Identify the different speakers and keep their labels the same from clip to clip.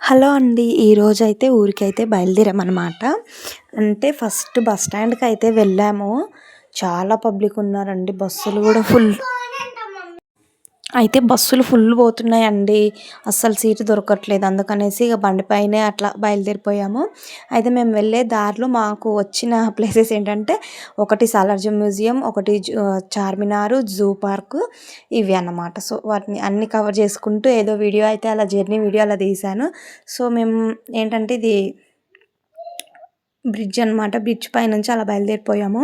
Speaker 1: Hello అండి. ఈరోజైతే ఊరికైతే బయలుదేరామనమాట. అంటే ఫస్ట్ బస్ స్టాండ్‌కైతే వెళ్ళాము. చాలా పబ్లిక్ ఉన్నారండి. బస్సులు గూడా బస్సులు ఫుల్ పోతున్నాయండి. అస్సలు సీటు దొరకట్లేదు. అందుకనేసి ఇగ బండి పైనే అట్లా బయలుదేరిపోయాము. అయితే మేము వెళ్ళే దారిలో మాకు వచ్చిన ప్లేసెస్ ఏంటంటే, ఒకటి సాలార్జంగ్ మ్యూజియం, ఒకటి చార్మినారు, జూ పార్కు ఇవి అన్నమాట. సో, వాటిని అన్నీ కవర్ చేసుకుంటూ ఏదో వీడియో అయితే అలా జర్నీ వీడియో అలా తీశాను. సో, మేము ఏంటంటే ఇది బ్రిడ్జ్ అనమాట. బ్రిడ్జ్ పైనుంచి అలా బయలుదేరిపోయాము.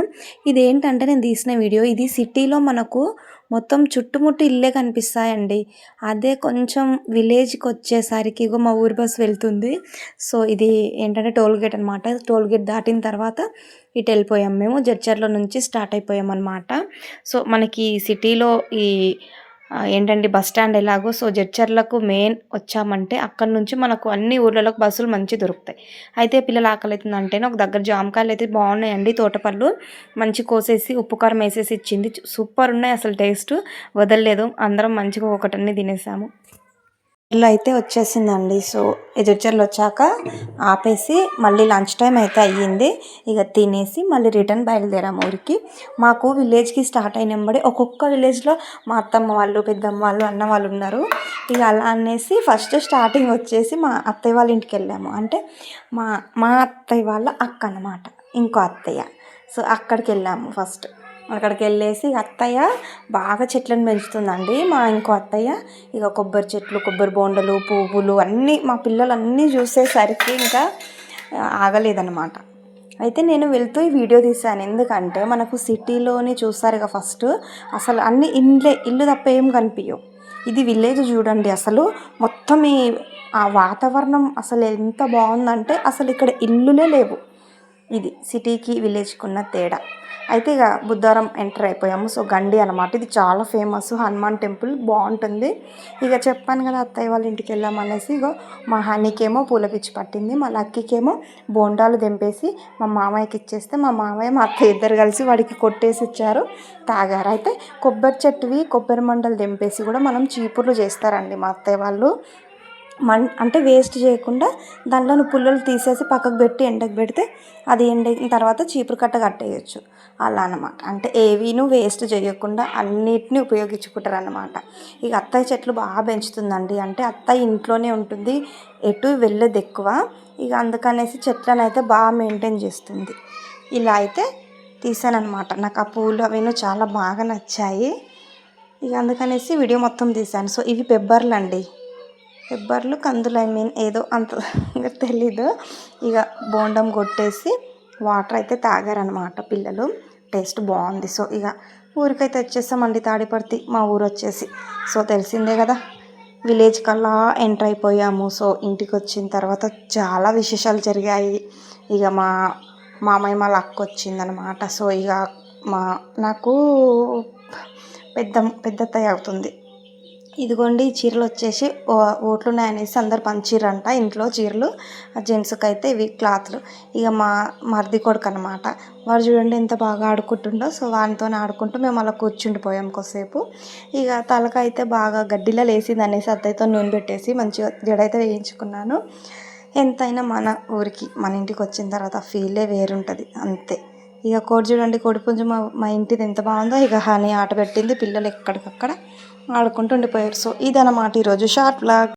Speaker 1: ఇదేంటంటే నేను తీసిన వీడియో. ఇది సిటీలో మనకు మొత్తం చుట్టుముట్టు ఇల్లే కనిపిస్తాయండి. అదే కొంచెం విలేజ్‌కొచ్చేసరికి ఇగో మా ఊరి బస్ వెళ్తుంది. సో, ఇది ఏంటంటే టోల్ గేట్ అనమాట. టోల్ గేట్ దాటిన తర్వాత ఇటు వెళ్ళిపోయాం మేము. జడ్చర్ల నుంచి స్టార్ట్ అయిపోయామన్నమాట. సో, మనకి సిటీలో ఈ ఏంటంటే బస్ స్టాండ్ ఎలాగో సో జడ్చర్లకు మెయిన్ వచ్చామంటే అక్కడి నుంచి మనకు అన్ని ఊర్లలోకి బస్సులు మంచిగా దొరుకుతాయి. అయితే పిల్లలు ఆకలైతుందంటేనే ఒక దగ్గర జామకాయలు అయితే బాగున్నాయండి. తోటపళ్ళు మంచి కోసేసి ఉప్పు కారం వేసేసి ఇచ్చింది. సూపర్ ఉన్నాయి అసలు టేస్ట్ వదలలేదు. అందరం మంచిగా ఒకటన్నీ తినేసాము. ఇల్లు అయితే వచ్చేసిందండి. సో ఎదురుచర్లు వచ్చాక ఆపేసి మళ్ళీ లంచ్ టైం అయితే అయ్యింది. ఇక తినేసి మళ్ళీ రిటర్న్ బయలుదేరాము ఊరికి. మాకు విలేజ్కి స్టార్ట్ అయినంబడి ఒక్కొక్క విలేజ్లో మా అత్తమ్మ వాళ్ళు, పెద్దమ్మ వాళ్ళు, అన్న వాళ్ళు ఉన్నారు. ఇక అలా అనేసి ఫస్ట్ స్టార్టింగ్ వచ్చేసి మా అత్తయ్య వాళ్ళ ఇంటికి వెళ్ళాము. అంటే మా మా అత్తయ్య వాళ్ళ అక్క అన్నమాట, ఇంకో అత్తయ్య. సో అక్కడికి వెళ్ళాము ఫస్ట్. అక్కడికి వెళ్ళేసి అత్తయ్య బాగా చెట్లను పెంచుతుందండి. మా ఇంకో అత్తయ్య ఇక కొబ్బరి చెట్లు, కొబ్బరి బోండలు, పువ్వులు అన్నీ మా పిల్లలు అన్నీ చూసేసరికి ఇంకా ఆగలేదన్నమాట. అయితే నేను వెళ్తూ ఈ వీడియో తీశాను. ఎందుకంటే మనకు సిటీలోని చూస్తారు ఇక ఫస్ట్ అసలు అన్ని ఇల్లు తప్ప ఏం కనిపించవు. ఇది విలేజ్ చూడండి. అసలు మొత్తం ఆ వాతావరణం అసలు ఎంత బాగుందంటే అసలు ఇక్కడ ఇల్లులే లేవు. ఇది సిటీకి విలేజ్కి ఉన్న తేడా. అయితే ఇక బుద్ధవరం ఎంటర్ అయిపోయాము. సో గండి అనమాట. ఇది చాలా ఫేమస్ హనుమాన్ టెంపుల్, బాగుంటుంది. ఇక చెప్పాను కదా అత్తయ్య వాళ్ళ ఇంటికి వెళ్ళామనేసి. ఇగో మా హనీకేమో పూల పిచ్చి పట్టింది, మా లక్కీకేమో బోండాలు తెంపేసి మా మామయ్యకి ఇచ్చేస్తే మా మామయ్య మా అత్తయ్య ఇద్దరు కలిసి వాడికి కొట్టేసి ఇచ్చారు, తాగారు. అయితే కొబ్బరి చెట్టువి కొబ్బరి మండలు తెంపేసి కూడా మనం చీపుర్లు చేస్తారండి మా అత్తయ్య వాళ్ళు. అంటే వేస్ట్ చేయకుండా దాంట్లో పుల్లలు తీసేసి పక్కకు పెట్టి ఎండకు పెడితే అది ఎండిన తర్వాత చీపురు కట్ట కట్టేయచ్చు. అలా అనమాట. అంటే ఏవీను వేస్ట్ చేయకుండా అన్నిటిని ఉపయోగించుకుంటారు అన్నమాట. ఇక అత్తయ్య చెట్లు బాగా పెంచుతుందండి. అంటే అత్తయ్య ఇంట్లోనే ఉంటుంది, ఎటు వెళ్ళదు ఎక్కువ. ఇక అందుకనేసి చెట్లను అయితే బాగా మెయింటైన్ చేస్తుంది. ఇలా అయితే తీసానమాట. నాకు ఆ పూలు అవిను చాలా బాగా నచ్చాయి. ఇక అందుకనేసి వీడియో మొత్తం తీశాను. సో ఇవి పెబ్బర్లు అండి. పెబ్బర్లు, కందులు, ఏదో అంత తెలీదు. ఇక బోండం కొట్టేసి వాటర్ అయితే తాగారనమాట పిల్లలు. టేస్ట్ బాగుంది. సో ఇక ఊరికైతే వచ్చేసామండి. తాడిపర్తి మా ఊరు వచ్చేసి. సో తెలిసిందే కదా, విలేజ్ కల్లా ఎంటర్ అయిపోయాము. సో ఇంటికి వచ్చిన తర్వాత చాలా విశేషాలు జరిగాయి. ఇక మా మామయ్య వాళ్ళ అక్క వచ్చిందనమాట. సో ఇక నాకు పెద్దత్తయ్య అవుతుంది. ఇదిగోండి చీరలు వచ్చేసి ఓట్లు ఉన్నాయనేసి అందరు పంచిరంట ఇంట్లో చీరలు. జెంట్స్కి అయితే ఇవి క్లాత్లు. ఇక మా మరిది కొడుకు అనమాట. వాడు చూడండి ఎంత బాగా ఆడుకుంటుండో. సో వానితో ఆడుకుంటూ మేము అలా కూర్చుండిపోయాం కొద్దిసేపు. ఇక తలకైతే బాగా గడ్డిలా లేసింది అనేసి అత్తయ్యతో నూనె పెట్టేసి మంచిగా జడైతే వేయించుకున్నాను. ఎంతైనా మన ఊరికి మన ఇంటికి వచ్చిన తర్వాత ఫీలే వేరుంటుంది అంతే. ఇక కోడి చూడండి, కోడిపుంజు మా ఇంటిది ఎంత బాగుందో. ఇక హనీ ఆట పెట్టింది, పిల్లలు ఎక్కడికక్కడ ఆడుకుంటూ ఉండిపోయారు. సో ఇదన్నమాట ఈరోజు షార్ట్ వ్లాగ్.